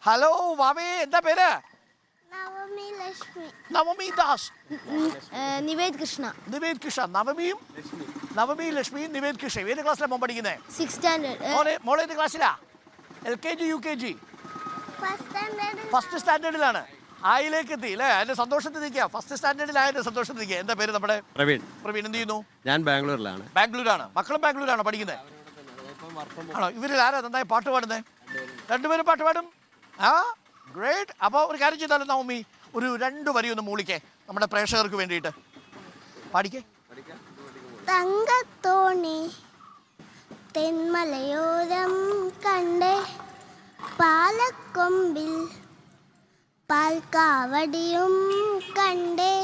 Hello വാവേ, എന്താ പേര്? നവമി ലക്ഷ്മി. നവമി ദാസ്. നിവേദ് കൃഷ്ണ. നിവേദ് കൃഷ്ണ. നവമി ലക്ഷ്മി നിവേദ് കൃഷ്ണ. ഏത് ക്ലാസ്സിലാണ് മോൻ പഠിക്കുന്നത്? 6th standard. മോളെ ഏത് ക്ലാസ്സിലാ? LKG UKG? ഫസ്റ്റ് സ്റ്റാൻഡേർഡിലാണ്. ആയിലേക്ക് എത്തി അല്ലേ? അതിന്റെ സന്തോഷത്തിൽ നിൽക്കുക. ഫസ്റ്റ് സ്റ്റാൻഡേർഡിലായതിന്റെ സന്തോഷത്തിൽ നിൽക്കുക. എന്താ പേര് നമ്മുടെ? പ്രവീൺ. എന്ത് ചെയ്യുന്നു? ഞാൻ ബാംഗ്ലൂരിലാണ്. ബാംഗ്ലൂരാണ്. മക്കളും ബാംഗ്ലൂരാണോ പഠിക്കുന്നത്? ആണോ? ഇവരിൽ ആരാ നന്നായി പാട്ട് പാടുന്നത്? രണ്ടുപേരും പാട്ട് പാടും. ആ ഗ്രേറ്റ്. അപ്പോൾ ഒരു കാര്യം ചെയ്താലും നവമി, ഒരു 2 വരി ഒന്ന് മൂളിക്കേ നമ്മുടെ പ്രേക്ഷകർക്ക് വേണ്ടിയിട്ട്. പാടിക്കേ. തങ്കത്തോണി തെന്മലയോരം കണ്ടേ, പാലക്കൊമ്പിൽ പാൽക്കാവടിയും കണ്ടേ,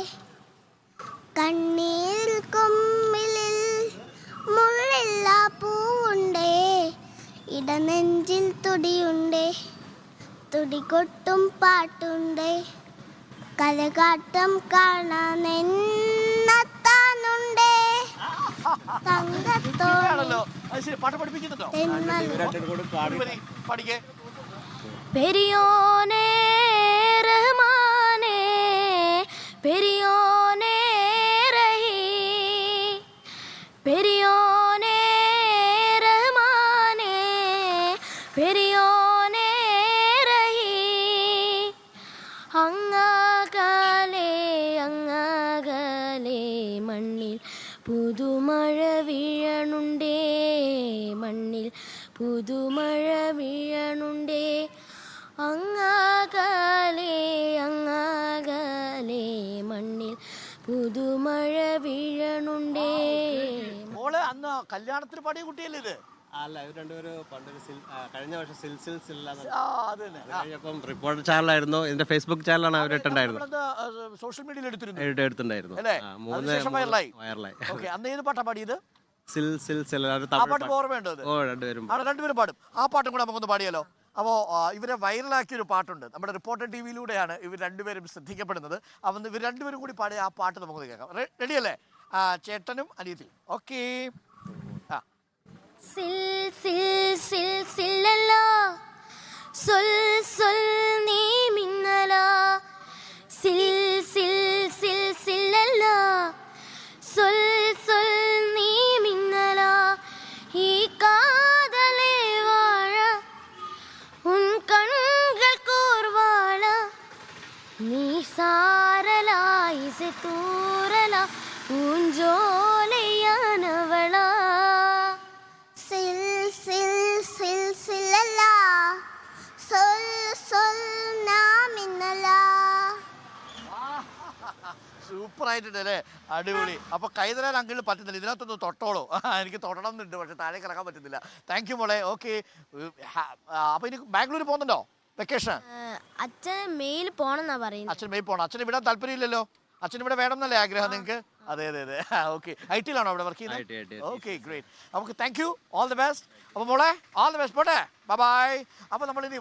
കണ്ണീരിൽ കൊമ്പിലിൽ മുള്ളില്ലാ പൂവുണ്ടേ, ഇടനെഞ്ചിൽ തുടിയുണ്ടേ, തുടികൊട്ടും പാട്ടുണ്ടേ, കലകാട്ടം കാണാനെത്താനുണ്ടേ, തങ്കത്തോണി പാട്ട് പഠിപ്പിക്കുന്നുണ്ടോ? പഠിക്കേ. പെരിയോനേ റഹ്മാനേ പെരിയോനേ റഹീം, പെരിയോനേ റഹ്മാനേ പെരിയോനേ റഹീം, അങ്ങകലെ അങ്ങകലെ മണ്ണിൽ പുതുമഴ വീഴണുണ്ടേ, മണ്ണിൽ പുതുമഴ വീഴണുണ്ടേ, അങ്ങകലെ അങ്ങകലെ മണ്ണിൽ പുതുമഴ വീഴണുണ്ടേ. മോള് അന്ന് കല്യാണത്തിന് പാടിയ കുട്ടിയല്ലേ ഇത്? അല്ല, ഇവർ രണ്ടുപേരും കഴിഞ്ഞ വർഷം കഴിഞ്ഞപ്പം റിപ്പോർട്ടർ ചാനലായിരുന്നു. ഇതിന്റെ ഫേസ്ബുക്ക് ചാനലാണ് അവർ ഇട്ടുണ്ടായിരുന്നത്. സോഷ്യൽ മീഡിയയിൽ എടുത്തിട്ടുണ്ടായിരുന്നു. വൈറലായി. അന്ന് ഏത് പാട്ടാ പാടിയത്? രണ്ടുപേരും പാടും. ആ പാട്ടും കൂടെ നമുക്കൊന്ന് പാടിയാലോ? അപ്പോൾ ഇവരെ വൈറലാക്കിയൊരു പാട്ടുണ്ട്. നമ്മുടെ റിപ്പോർട്ടർ TV-യിലൂടെയാണ് ഇവർ രണ്ടുപേരും ശ്രദ്ധിക്കപ്പെടുന്നത്. അപ്പം ഇവർ രണ്ടുപേരും കൂടി പാടിയ ആ പാട്ട് നമുക്ക് കേൾക്കാം. റെഡിയല്ലേ? ചേട്ടനും അനിയത്തിയും. ഓക്കേ. നീ മിന്നലാ, സിൽ സിൽ സിൽ സില്ലല്ലാ, സൊൽ സൊൽ നീ മിന്നലാ, ഈ കാതലേ വാഴ ഉൻ കൺകൾ കൂർവാള, നീ സാരലാ ഇസെ തൂരലാ പൂഞ്ചോലയാനവളാ, സിൽ സിൽ സിൽ സില്ലല്ലാ, സൊൽ സൊൽ നാ മിന്നലാ. സൂപ്പർ ആയിട്ടുണ്ടല്ലേ? അടിപൊളി. അപ്പൊ കൈതരാൻ അങ്കിളിന് പറ്റുന്നില്ല. ഇതിനകത്തൊന്ന് തൊട്ടോളൂ. എനിക്ക് തൊടണം എന്നുണ്ട്, പക്ഷെ താഴേക്ക് ഇറങ്ങാൻ പറ്റുന്നില്ല. താങ്ക് യു മോളെ. ഓക്കെ. അപ്പൊ ഇനി ബാംഗ്ലൂർ പോകുന്നുണ്ടോ വെക്കേഷൻ? അച്ഛൻ മെയിൽ പോണെന്നാ പറയുന്നത്. അച്ഛൻ മെയിൽ പോകണം. അച്ഛൻ ഇവിടെ താല്പര്യമില്ലല്ലോ. അച്ഛൻ ഇവിടെ വേണം എന്നല്ലേ ആഗ്രഹം നിങ്ങൾക്ക്? അതെ. ഓക്കെ. IT-ലാണോ അവിടെ വർക്ക് ചെയ്യുന്നത്? Okay, great. നമുക്ക് thank you. All the best. അപ്പൊ മോളെ ഓൾ ദി ബെസ്റ്റ്. പോട്ടെ. ബൈ. അപ്പൊ നമ്മളിനി